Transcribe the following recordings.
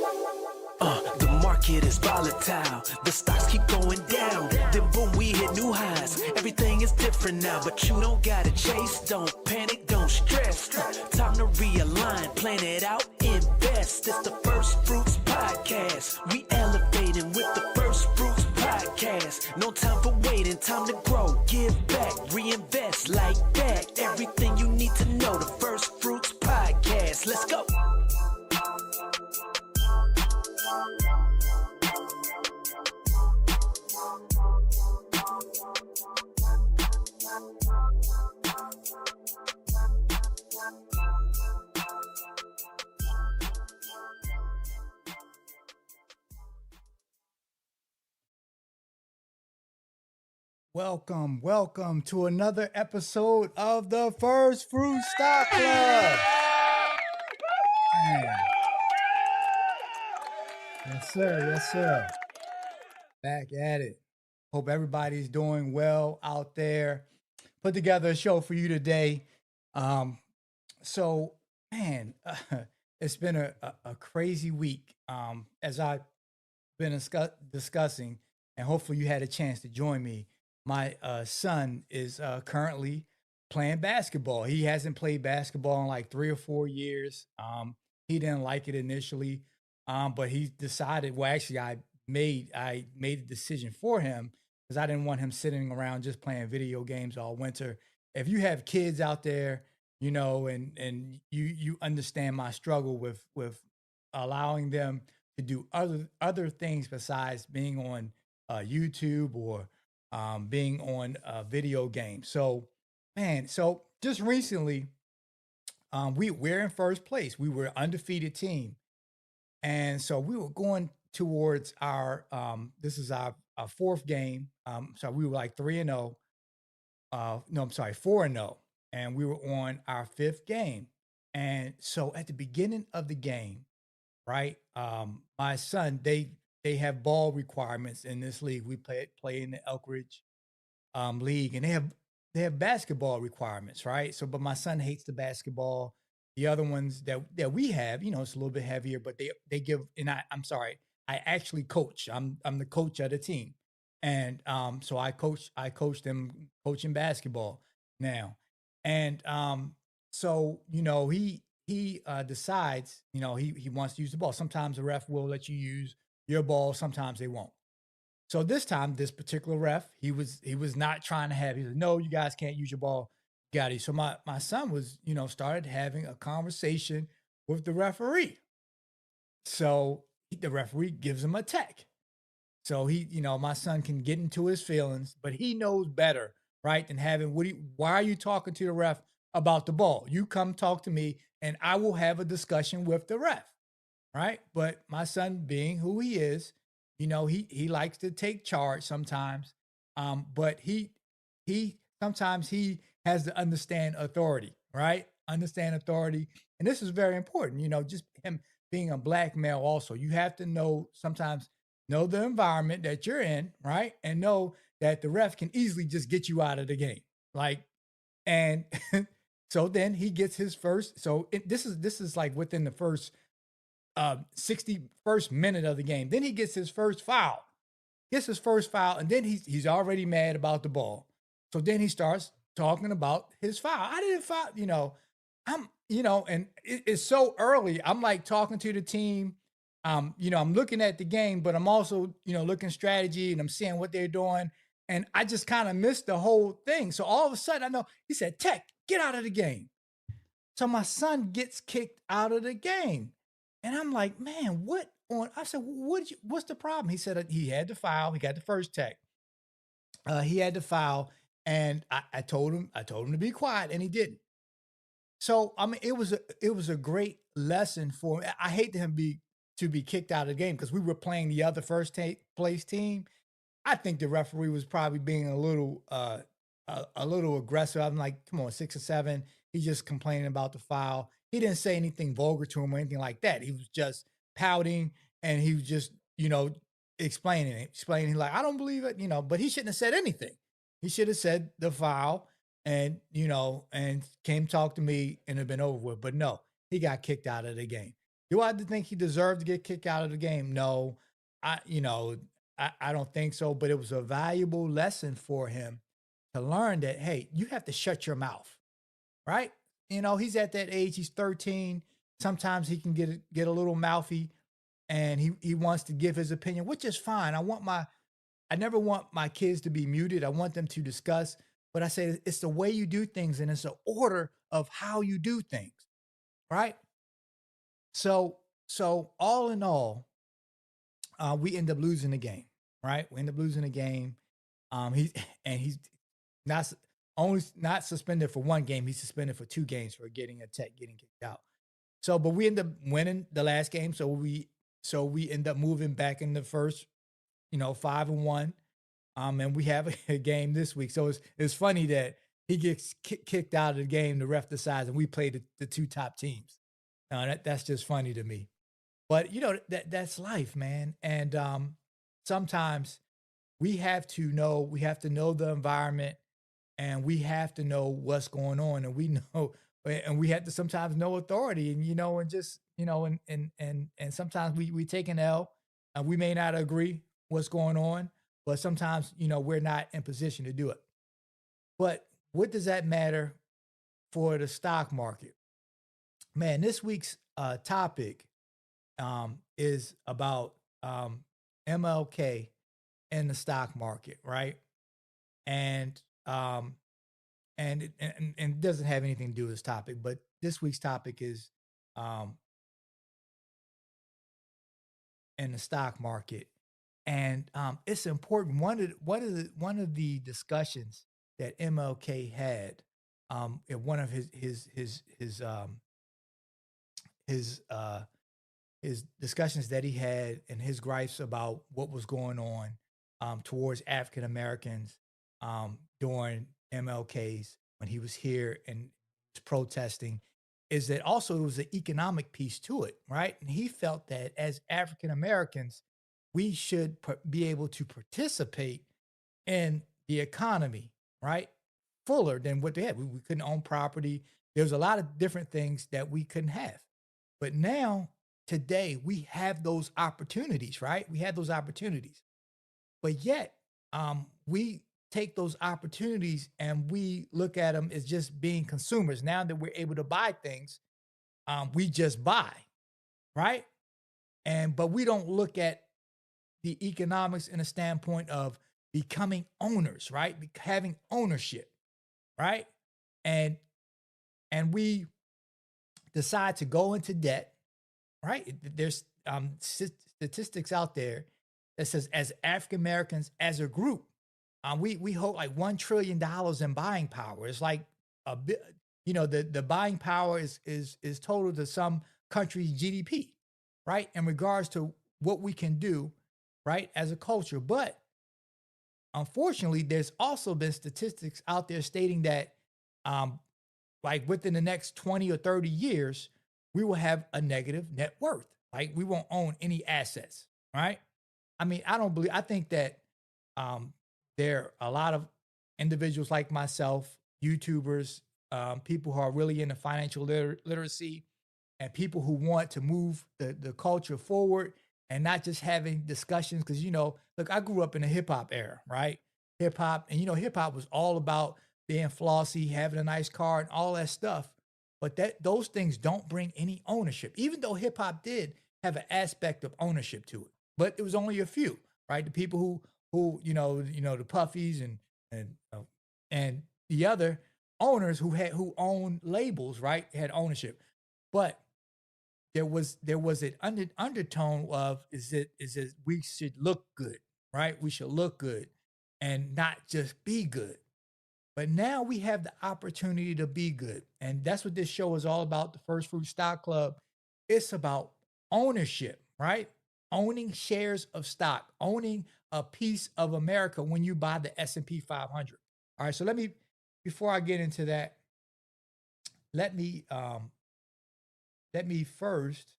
The market is volatile, the stocks keep going down. Then boom, we hit new highs. Everything is different now, but you don't gotta chase. Don't panic, don't stress. Time to realign, plan it out, invest. It's the First Fruits Podcast. We elevating with the First Fruits Podcast. No time for waiting, time to grow, give back, reinvest like that. Everything you need to know, the First Fruits Podcast. Let's go. Welcome to another episode of the First Fruit Stock Club. Man. Yes, sir. Back at it. Hope everybody's doing well out there. Put together a show for you today. It's been a crazy week as I've been discussing, and hopefully you had a chance to join me. My son is currently playing basketball. He hasn't played basketball in like 3 or 4 years. He didn't like it initially, but he decided. Well, actually, I made a decision for him because I didn't want him sitting around just playing video games all winter. If you have kids out there, you know, and you understand my struggle with allowing them to do other things besides being on YouTube or being on video games. So just recently, we're in first place. We were an undefeated team. And so we were going towards our, this is our fourth game. So we were like 3-0. 4-0. And we were on our fifth game. And so at the beginning of the game, right, my son, they have ball requirements in this league. We play in the Elk Ridge league, and they have basketball requirements, right? So, but my son hates the basketball. The other ones that we have, you know, it's a little bit heavier, but they give. And I'm sorry, I actually coach. I'm the coach of the team, and so I coach them coaching basketball now, and so you know he decides, you know, he wants to use the ball. Sometimes the ref will let you use your ball, sometimes they won't. So this time, this particular ref, he was not trying to have. He said, "No, you guys can't use your ball. Got it." So my son was, you know, started having a conversation with the referee. So the referee gives him a tech. So he, you know, my son can get into his feelings, but he knows better, right, than having why are you talking to the ref about the ball? You come talk to me, and I will have a discussion with the ref. Right. But my son, being who he is, you know, he likes to take charge sometimes. But he sometimes he has to understand authority, right? Understand authority. And this is very important, you know, just him being a black male also. You have to sometimes know the environment that you're in, right? And know that the ref can easily just get you out of the game. And so then he gets his first. So this is like within the first 61st minute of the game. Then he gets his first foul. And then he's already mad about the ball. So then he starts talking about his foul. I didn't foul, you know. And it's so early. I'm like talking to the team. You know, I'm looking at the game, but I'm also, you know, looking strategy and I'm seeing what they're doing. And I just kind of missed the whole thing. So all of a sudden, I know he said, "Tech, get out of the game." So my son gets kicked out of the game. And I'm like, "Man, what on?" I said, "What's the problem?" He said he had to foul. He got the first tech. He had to foul, and I told him to be quiet, and he didn't. So I mean, it was a great lesson for me. I hate to be kicked out of the game because we were playing the other first place team. I think the referee was probably being a little aggressive. I'm like, "Come on, 6 or 7." He's just complaining about the foul. He didn't say anything vulgar to him or anything like that. He was just pouting, and he was just, you know, explaining, like, "I don't believe it," you know, but he shouldn't have said anything. He should have said the foul and, you know, and came talk to me and have been over with. But no, he got kicked out of the game. Do I think he deserved to get kicked out of the game? No. I you know, I don't think so, but it was a valuable lesson for him to learn that, hey, you have to shut your mouth, right? He's at that age, he's 13. Sometimes he can get a little mouthy and he wants to give his opinion, which is fine. I never want my kids to be muted. I want them to discuss, but I say it's the way you do things and it's the order of how you do things, right? So so all in all, we end up losing the game, right? We end up losing the game. He's and he's not only not suspended for one game, he's suspended for 2 games for getting a tech getting kicked out. So, but we end up winning the last game, so we end up moving back in the first, 5-1. And we have a game this week. So it's funny that he gets kicked out of the game. The ref decides, and we play the 2 top teams. That's just funny to me. But that's life, man. And sometimes we have to know the environment, and we have to know what's going on, and we know, and we have to sometimes know authority, and just and sometimes we take an L, and we may not agree what's going on, but sometimes we're not in position to do it. But what does that matter for the stock market, man? This week's topic is about MLK in the stock market, right? And and it doesn't have anything to do with this topic, but this week's topic is um, in the stock market, and it's important. One of the discussions that MLK had at one of his his discussions that he had and his gripes about what was going on towards African Americans during MLK's when he was here and was protesting is that also it was an economic piece to it, right? And he felt that as African Americans, we should be able to participate in the economy, right? Fuller than what they had. We couldn't own property. There was a lot of different things that we couldn't have. But now, today, we have those opportunities, right? We have those opportunities. But yet, we take those opportunities and we look at them as just being consumers. Now that we're able to buy things, we just buy, right? But we don't look at the economics in a standpoint of becoming owners, right? Having ownership, right? And and we decide to go into debt, right? There's statistics out there that says as African Americans as a group, we hold like $1 trillion in buying power. It's like a bit, the buying power is total to some country's GDP, right? In regards to what we can do, right, as a culture. But unfortunately, there's also been statistics out there stating that um, like within the next 20 or 30 years, we will have a negative net worth. Like we won't own any assets, right? I mean, I think that um, there are a lot of individuals like myself, YouTubers, people who are really into financial literacy, and people who want to move the culture forward and not just having discussions. Because, look, I grew up in the hip hop era, right? Hip hop, and hip hop was all about being flossy, having a nice car, and all that stuff. But those things don't bring any ownership, even though hip hop did have an aspect of ownership to it. But it was only a few, right? The people who the puffies and the other owners who owned labels, right, had ownership. But there was an undertone of is it we should look good, right? We should look good and not just be good. But now we have the opportunity to be good. And that's what this show is all about, the First Fruit Stock Club. It's about ownership, right? Owning shares of stock, owning a piece of America when you buy the S&P 500. All right, so before I get into that, let me first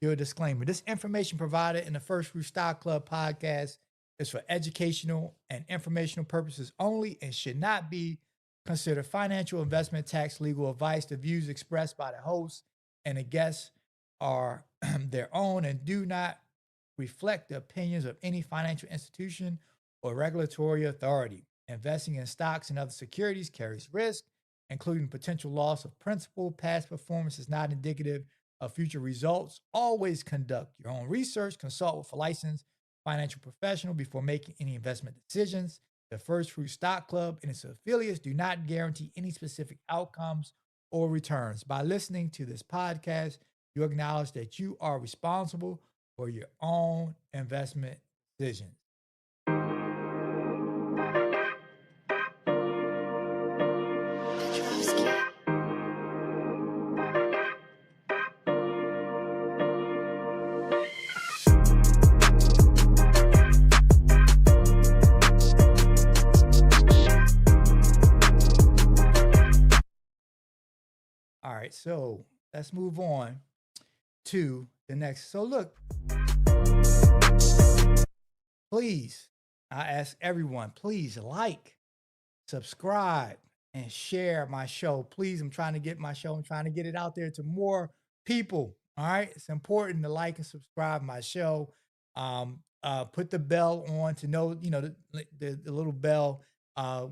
do a disclaimer. This information provided in the First Fruit Stock Club podcast is for educational and informational purposes only and should not be considered financial, investment, tax, legal advice. The views expressed by the host and the guests are their own and do not reflect the opinions of any financial institution or regulatory authority. Investing in stocks and other securities carries risk, including potential loss of principal. Past performance is not indicative of future results. Always conduct your own research, consult with a licensed financial professional before making any investment decisions. The First Fruit Stock Club and its affiliates do not guarantee any specific outcomes or returns. By listening to this podcast, you acknowledge that you are responsible for your own investment decisions. All right, so let's move on to the next. So, look, please, I ask everyone, please like, subscribe, and share my show. Please, I'm trying to get my show, I'm trying to get it out there to more people. All right. It's important to like and subscribe my show. Put the bell on to know, the little bell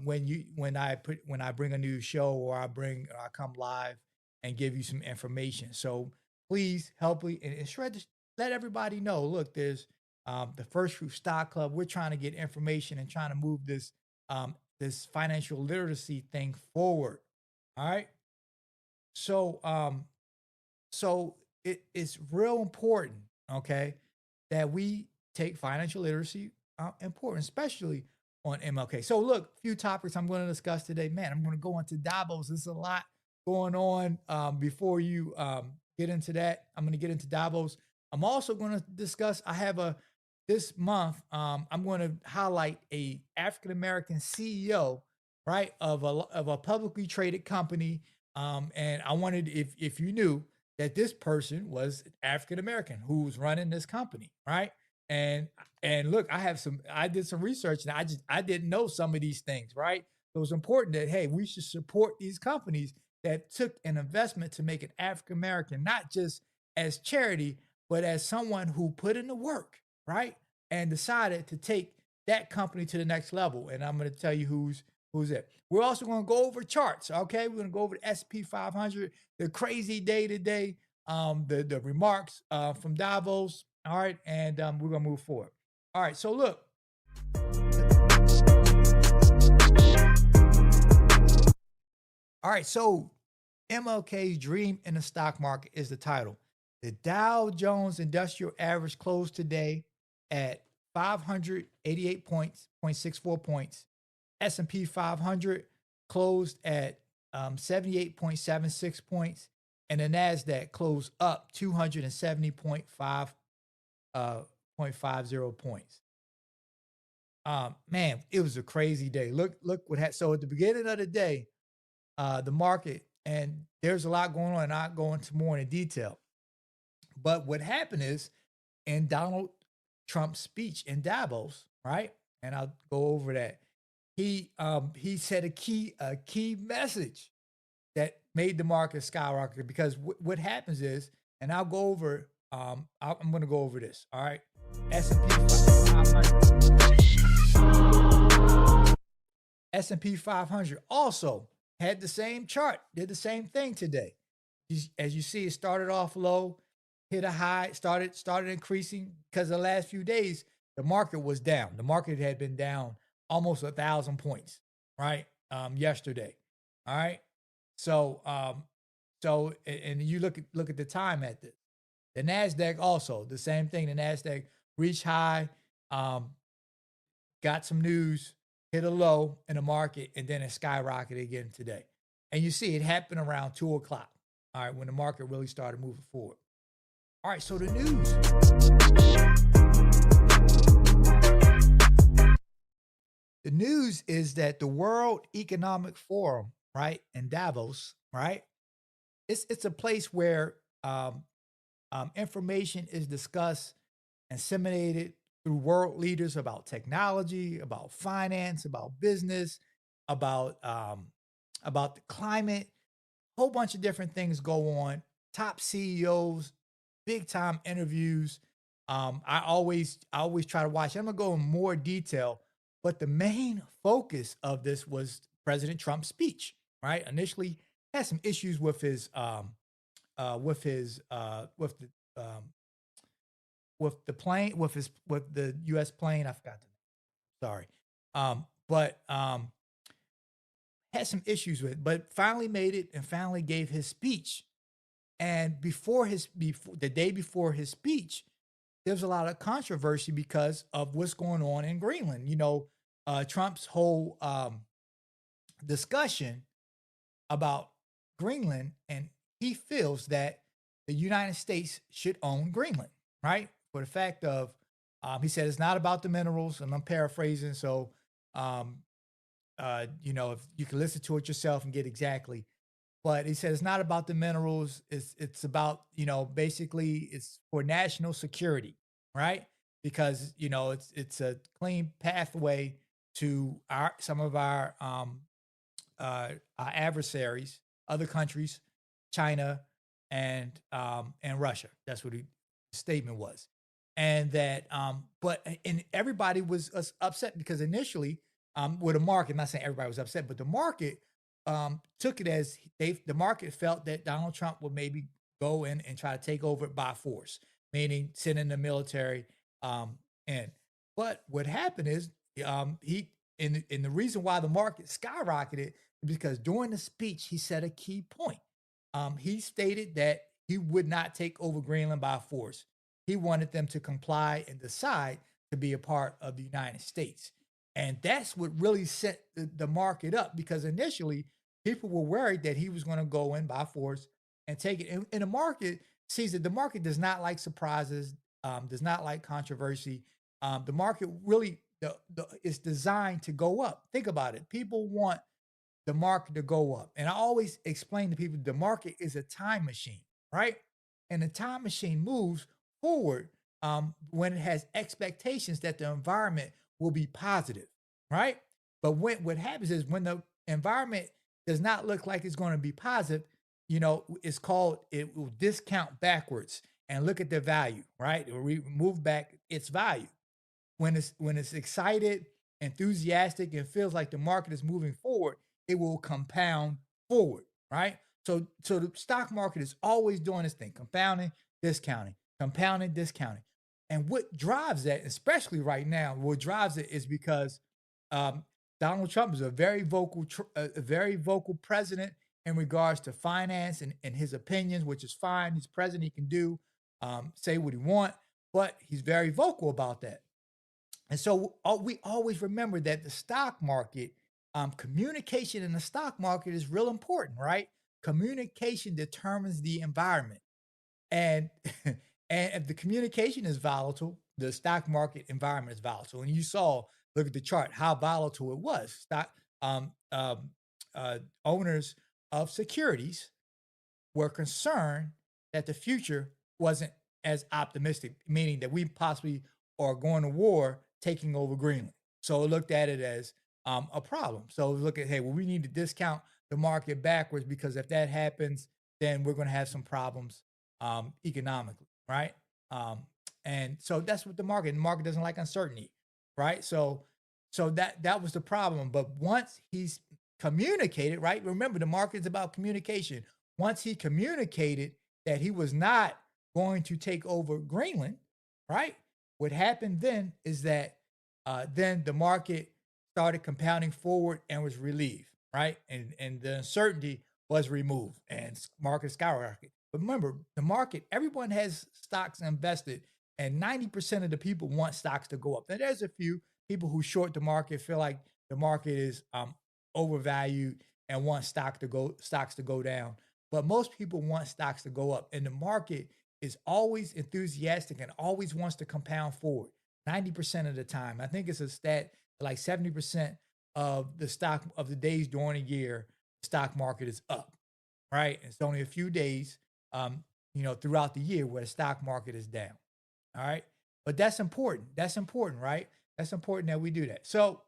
when I bring a new show or I come live and give you some information. So please help me and shred let everybody know. Look, there's the First Fruit Stock Club. We're trying to get information and trying to move this financial literacy thing forward. All right. So it's real important, okay, that we take financial literacy important, especially on MLK. So look, a few topics I'm going to discuss today. Man, I'm going to go into Davos. There's a lot going on. Before you get into that, I'm going to get into Davos. I'm also going to discuss. I have this month. I'm going to highlight a African American CEO, right, of a publicly traded company. And I wanted, if you knew that this person was African American who was running this company, right? And look, I did some research and I didn't know some of these things, right? So it was important that, hey, we should support these companies that took an investment to make an African American, not just as charity, but as someone who put in the work, right? And decided to take that company to the next level. And I'm going to tell you who's it. We're also going to go over charts. Okay, we're going to go over the S&P 500, the crazy day today, the remarks from Davos. All right, and we're going to move forward. All right, so look. All right, so MLK's Dream in the Stock Market is the title. The Dow Jones Industrial Average closed today at 588 points, 0.64 points. S&P 500 closed at 78.76 points, and the NASDAQ closed up 270.50 points. Man, it was a crazy day. Look what happened. So at the beginning of the day, the market, and there's a lot going on, and I'll go into more in detail. But what happened is in Donald Trump's speech in Davos, right? And I'll go over that. He said a key message that made the market skyrocket because what happens is, and I'll go over, I'm going to go over this. All right. S&P 500 also had the same chart, did the same thing today. As you see, it started off low, hit a high, started increasing because the last few days, the market was down. The market had been down almost 1,000 points, right? Yesterday. All right. So, and you look at the time at this. The NASDAQ also, the same thing. The NASDAQ reached high, got some news, hit a low in the market, and then it skyrocketed again today. And you see it happened around 2 o'clock, all right, when the market really started moving forward. All right, so the news. The news is that the World Economic Forum, right, in Davos, right, it's a place where information is discussed and disseminated through world leaders about technology, about finance, about business, about the climate. A whole bunch of different things go on. Top CEOs, big time interviews. I always try to watch. I'm gonna go in more detail, but the main focus of this was President Trump's speech. Right, initially had some issues with the with the plane with the U.S. plane. I forgot the name. Sorry, but had some issues with, it, but finally made it and finally gave his speech. And before the day before his speech, there was a lot of controversy because of what's going on in Greenland. Trump's whole discussion about Greenland, and he feels that the United States should own Greenland, right? For the fact of, he said it's not about the minerals, and I'm paraphrasing, so um, if you can listen to it yourself and get exactly. But he said it's not about the minerals. It's about, basically it's for national security, right? Because it's a clean pathway to our some of our adversaries, other countries, China and Russia. That's what the statement was, and that and everybody was upset because initially, with the market, I'm not saying everybody was upset, but the market took it as the market felt that Donald Trump would maybe go in and try to take over it by force, meaning sending the military in. But what happened is he and the reason why the market skyrocketed because during the speech, he said a key point. He stated that he would not take over Greenland by force. He wanted them to comply and decide to be a part of the United States. And that's what really set the market up because initially people were worried that he was going to go in by force and take it. And the market sees that the market does not like surprises, does not like controversy. The market really is designed to go up. Think about it. People want the market to go up. And I always explain to people the market is a time machine, right? And the time machine moves forward when it has expectations that the environment will be positive, right? But what happens is when the environment does not look like it's going to be positive, it's called it will discount backwards and look at the value, right? It will move back its value when it's excited, enthusiastic, and feels like the market is moving forward, it will compound forward, right? So the stock market is always doing this thing, compounding, discounting. And what drives that, especially right now, what drives it is because um, Donald Trump is a very vocal president in regards to finance and his opinions, which is fine. He's president; he can do say what he want, but he's very vocal about that. And so we always remember that the stock market, communication in the stock market is real important, right? Communication determines the environment. And and if the communication is volatile, the stock market environment is volatile. And you saw, look at the chart, how volatile it was. Stock owners of securities were concerned that the future wasn't as optimistic, meaning that we possibly are going to war taking over Greenland. So it looked at it as a problem. So look at, hey, well, we need to discount the market backwards because if that happens, then we're going to have some problems economically, right? Um, and so that's what the market doesn't like uncertainty, right? So that was the problem. But once he's communicated, right? Remember, the market is about communication. Once he communicated that he was not going to take over Greenland, right? What happened then is that then the market started compounding forward and was relieved, right? And the uncertainty was removed and market skyrocketed. But remember, the market, everyone has stocks invested, and 90% of the people want stocks to go up. Now, there's a few people who short the market, feel like the market is overvalued and want stocks to go down. But most people want stocks to go up, and the market is always enthusiastic and always wants to compound forward 90% of the time. I think it's a stat like 70% of the stock of the days during a year, the stock market is up, right? It's only a few days, throughout the year where the stock market is down. All right. But that's important. That's important, right? That's important that we do that. So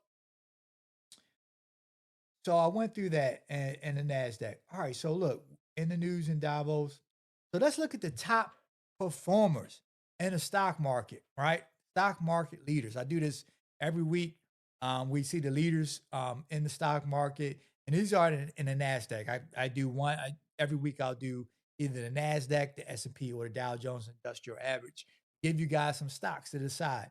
I went through that and the NASDAQ. All right. So look, in the news in Davos. So let's look at the top. performers in the stock market, right? Stock market leaders. I do this every week. We see the leaders in the stock market, and these are in the Nasdaq. I do every week. I'll do either the Nasdaq, the S&P, or the Dow Jones Industrial Average. Give you guys some stocks to decide.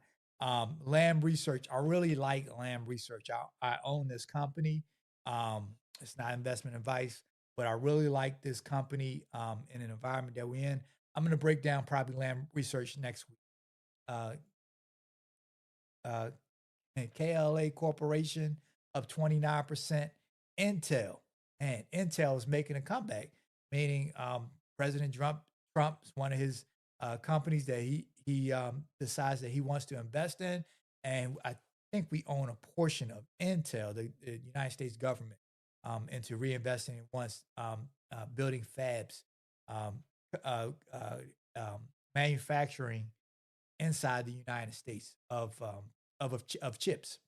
Lamb Research. I really like Lamb Research. I own this company. It's not investment advice, but I really like this company in an environment that we're in. I'm going to break down probably Lamb Research next week. Uh, uh, and KLA Corporation up 29%. Intel, and Intel is making a comeback, meaning President Trump's one of his companies that he decides that he wants to invest in, and I think we own a portion of Intel, the United States government, into reinvesting in once building fabs, um, uh, uh, manufacturing inside the United States of chips.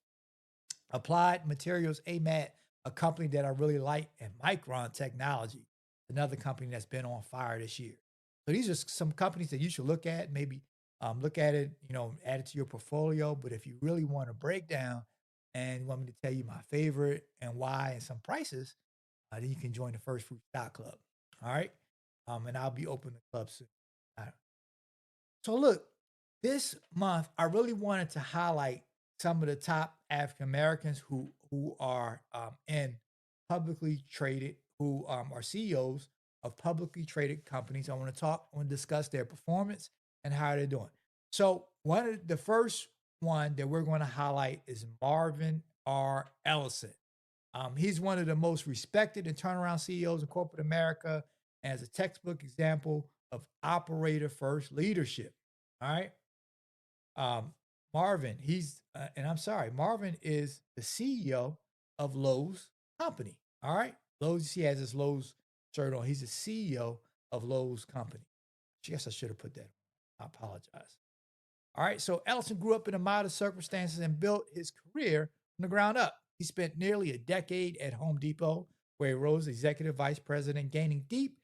Applied Materials, AMAT, a company that I really like, and Micron Technology, another company that's been on fire this year. So these are some companies that you should look at. Maybe look at it, add it to your portfolio. But if you really want to break down and you want me to tell you my favorite and why and some prices, then you can join the First Fruit Stock Club. All right, and I'll be opening the club soon. All right. So look, this month I really wanted to highlight some of the top African Americans who are in publicly traded, who are CEOs of publicly traded companies. I want to discuss their performance and how they're doing. So one of the first one that we're going to highlight is Marvin R. Ellison. He's one of the most respected and turnaround CEOs in corporate America, and as a textbook example of operator first leadership. All right. Um, Marvin, and I'm sorry, Marvin is the CEO of Lowe's Company. All right. Lowe's, he has his Lowe's shirt on. He's the CEO of Lowe's Company. I guess I should have put that on. I apologize. All right. So Ellison grew up in the modest circumstances and built his career from the ground up. He spent nearly a decade at Home Depot, where he rose executive vice president, gaining deep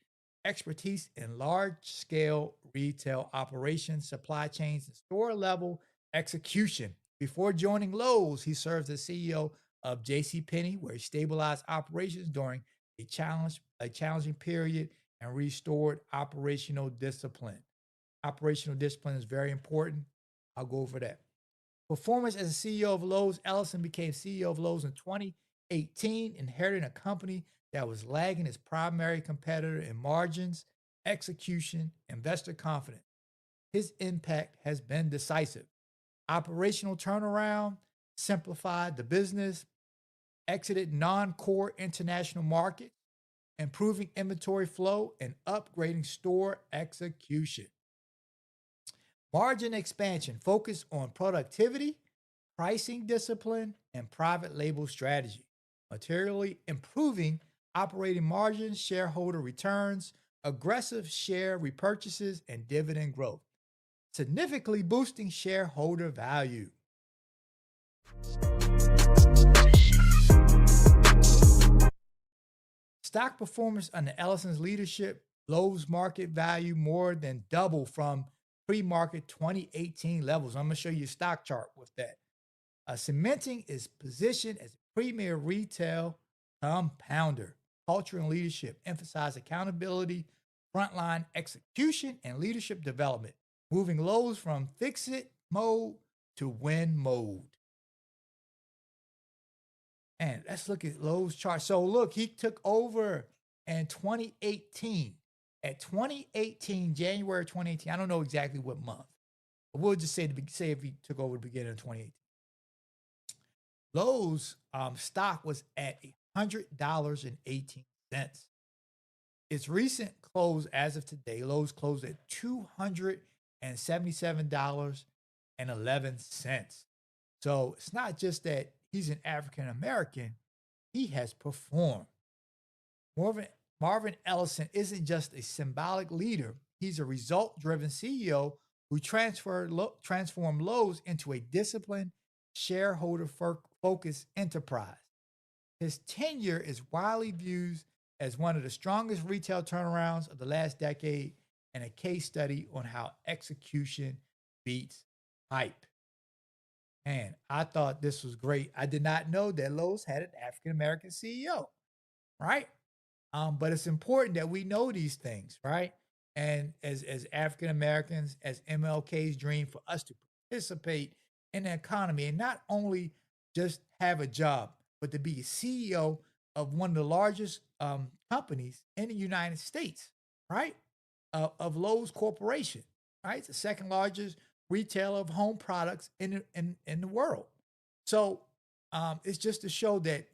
expertise in large scale retail operations, supply chains, and store level execution. Before joining Lowe's, he served as CEO of JCPenney, where he stabilized operations during a challenging period and restored operational discipline. Operational discipline is very important. I'll go over that. Performance as a CEO of Lowe's, Ellison became CEO of Lowe's in 2018, inheriting a company that was lagging its primary competitor in margins, execution, investor confidence. His impact has been decisive. Operational turnaround, simplified the business, exited non core international markets, improving inventory flow, and upgrading store execution. Margin expansion, focus on productivity, pricing discipline, and private label strategy. Materially improving operating margins, shareholder returns, aggressive share repurchases, and dividend growth. Significantly boosting shareholder value. Stock performance under Ellison's leadership, Lowe's market value more than double from pre-market 2018 levels. I'm going to show you a stock chart with that. Cementing is positioned as a premier retail compounder. Culture and leadership emphasize accountability, frontline execution, and leadership development, moving Lowe's from fix it mode to win mode. And let's look at Lowe's chart. So look, he took over in 2018. At 2018, January 2018, I don't know exactly what month, but we'll just say if he took over the beginning of 2018. Lowe's stock was at $100.18. Its recent close as of today, Lowe's closed at $277.11. So it's not just that he's an African American, he has performed. Marvin Ellison isn't just a symbolic leader, he's a result driven CEO who transformed Lowe's into a disciplined, shareholder focused enterprise. His tenure is widely viewed as one of the strongest retail turnarounds of the last decade, and a case study on how execution beats hype. And I thought this was great. I did not know that Lowe's had an African American CEO, right? But it's important that we know these things, right? And as African Americans, as MLK's dream for us to participate in the economy and not only just have a job, but to be CEO of one of the largest companies in the United States, right? Of Lowe's Corporation, right? It's the second largest retailer of home products in the world. So it's just to show that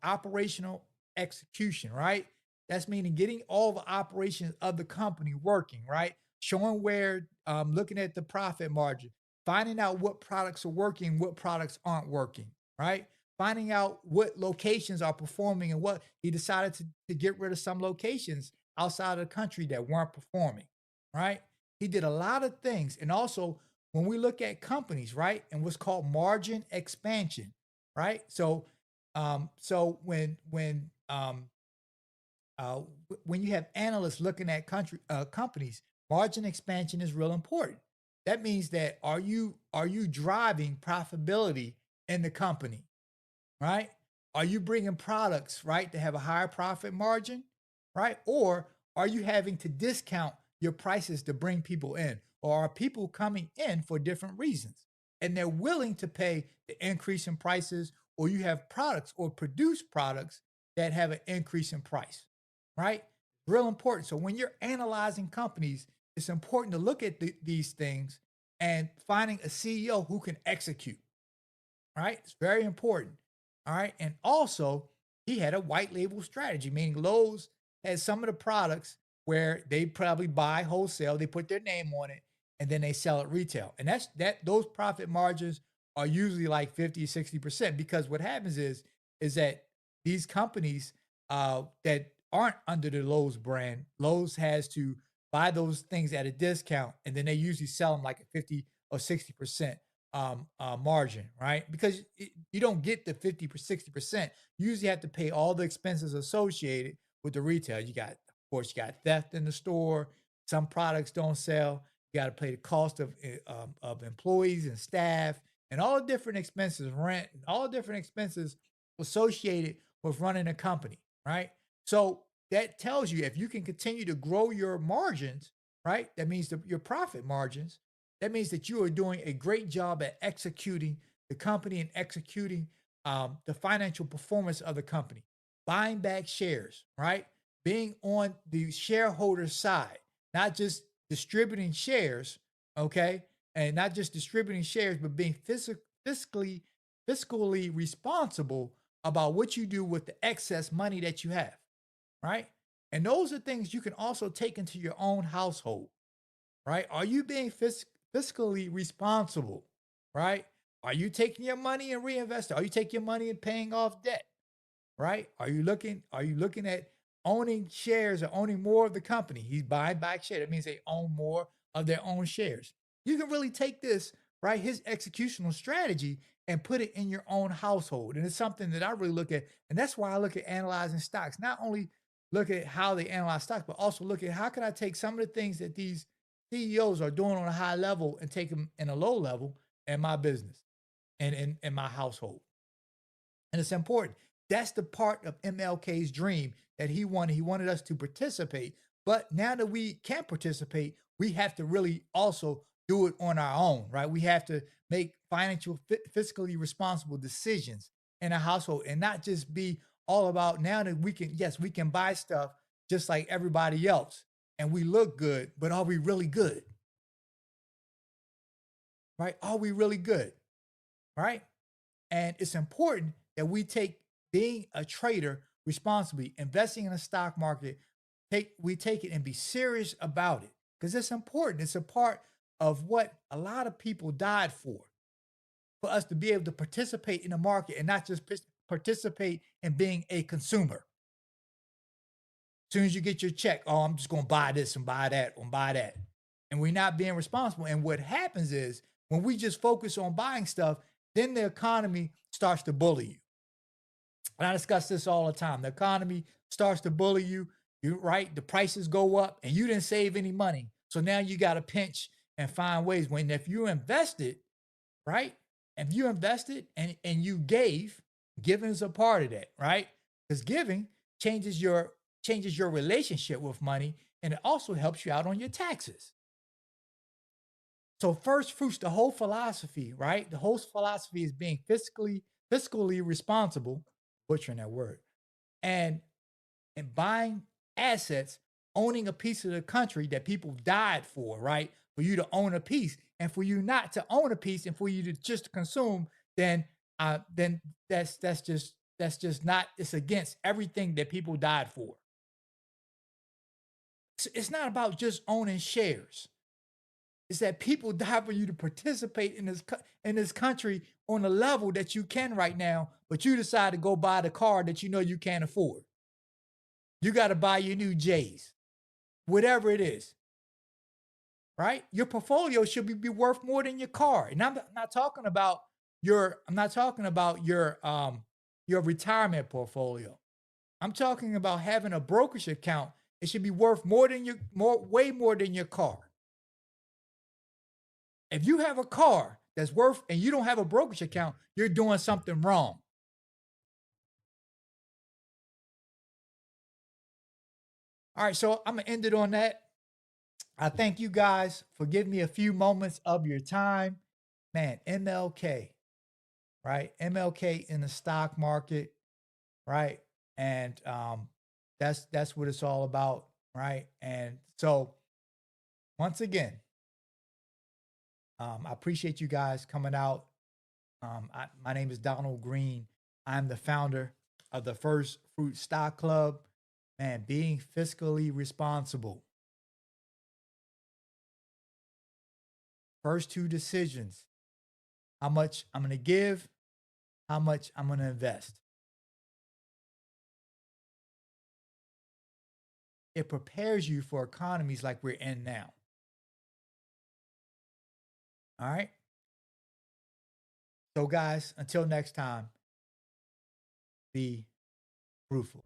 operational execution, right? That's meaning getting all the operations of the company working, right? Showing where, looking at the profit margin, finding out what products are working, what products aren't working, right? Finding out what locations are performing and what he decided to get rid of some locations outside of the country that weren't performing, right? He did a lot of things. And also, when we look at companies, right, and what's called margin expansion, right? So when you have analysts looking at companies, margin expansion is real important. That means that are you driving profitability in the company, right? Are you bringing products, right, to have a higher profit margin, right? Or are you having to discount your prices to bring people in? Or are people coming in for different reasons and they're willing to pay the increase in prices, or you have products or produce products that have an increase in price, right? Real important. So when you're analyzing companies, it's important to look at these things and finding a CEO who can execute. All right. It's very important. All right. And also, he had a white label strategy, meaning Lowe's has some of the products where they probably buy wholesale, they put their name on it, and then they sell it retail. And those profit margins are usually like 50, 60%, because what happens is that these companies that aren't under the Lowe's brand, Lowe's has to buy those things at a discount, and then they usually sell them like a 50 or 60% margin, right? Because you don't get the 50 or 60%. You usually have to pay all the expenses associated with the retail. Of course, you got theft in the store. Some products don't sell. You got to pay the cost of employees and staff and all the different expenses, rent, and all the different expenses associated with running a company, right? So that tells you if you can continue to grow your margins, right? That means your profit margins, that means that you are doing a great job at executing the company and executing the financial performance of the company, buying back shares, right? Being on the shareholder side, not just distributing shares, okay? And not just distributing shares, but being fiscally fiscally responsible about what you do with the excess money that you have, right? And those are things you can also take into your own household, right? Are you being fiscally responsible, right? Are you taking your money and reinvesting? Are you taking your money and paying off debt, right? Are you looking at owning shares or owning more of the company? He's buying back shares. That means they own more of their own shares. You can really take this, right, his executional strategy, and put it in your own household. And it's something that I really look at. And that's why I look at analyzing stocks. Not only look at how they analyze stocks, but also look at how can I take some of the things that these CEOs are doing on a high level and take them in a low level in my business and in my household. And it's important. That's the part of MLK's dream that he wanted. He wanted us to participate. But now that we can participate, we have to really also do it on our own, right? We have to make financial, fiscally responsible decisions in a household and not just be all about now that we can, yes, we can buy stuff just like everybody else and we look good, but are we really good, right? Are we really good, right? And it's important that we take being a trader responsibly, investing in the stock market, we take it and be serious about it because it's important. It's a part of what a lot of people died for us to be able to participate in the market and not just participate in being a consumer. As soon as you get your check, oh, I'm just going to buy this and buy that and buy that. And we're not being responsible. And what happens is when we just focus on buying stuff, then the economy starts to bully you. And I discuss this all the time. The economy starts to bully you. You're right. The prices go up and you didn't save any money. So now you got to pinch and find ways. When if you invested, right? If you invested and you gave, giving is a part of that, right? Because giving changes your relationship with money, and it also helps you out on your taxes. So first fruits, the whole philosophy, right? The whole philosophy is being fiscally responsible, butchering that word, and buying assets, owning a piece of the country that people died for, right? For you to own a piece, and for you not to own a piece, and for you to just consume, then that's just not. It's against everything that people died for. It's not about just owning shares. It's that people die for you to participate in this country on a level that you can right now, but you decide to go buy the car that you know you can't afford. You got to buy your new J's, whatever it is, right? Your portfolio should be worth more than your car. And I'm not talking about your retirement portfolio. I'm talking about having a brokerage account. It should be worth way more than your car. If you have a car that's worth and you don't have a brokerage account, you're doing something wrong. All right, so I'm gonna end it on that. I thank you guys for giving me a few moments of your time. Man, MLK, right? MLK in the stock market, right? And that's what it's all about, right? And so once again, I appreciate you guys coming out. My name is Donald Green. I'm the founder of the First Fruit Stock Club. Man, being fiscally responsible. First two decisions: how much I'm going to give, how much I'm going to invest. It prepares you for economies like we're in now. All right. So, guys, until next time, be fruitful.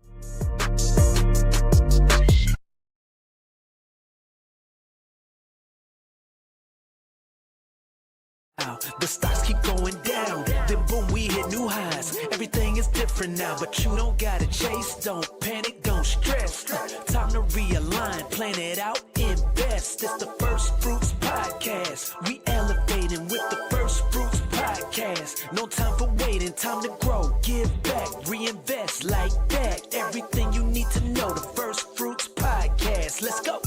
The stocks keep going down, then boom, we hit new highs. Everything is different now, but you don't gotta chase. Don't panic, don't stress. Time to realign, plan it out, invest. It's the First Fruits Podcast. We elevating with the First Fruits Podcast. No time for waiting, time to grow, give back, reinvest like that. Everything you need to know, the First Fruits Podcast. Let's go.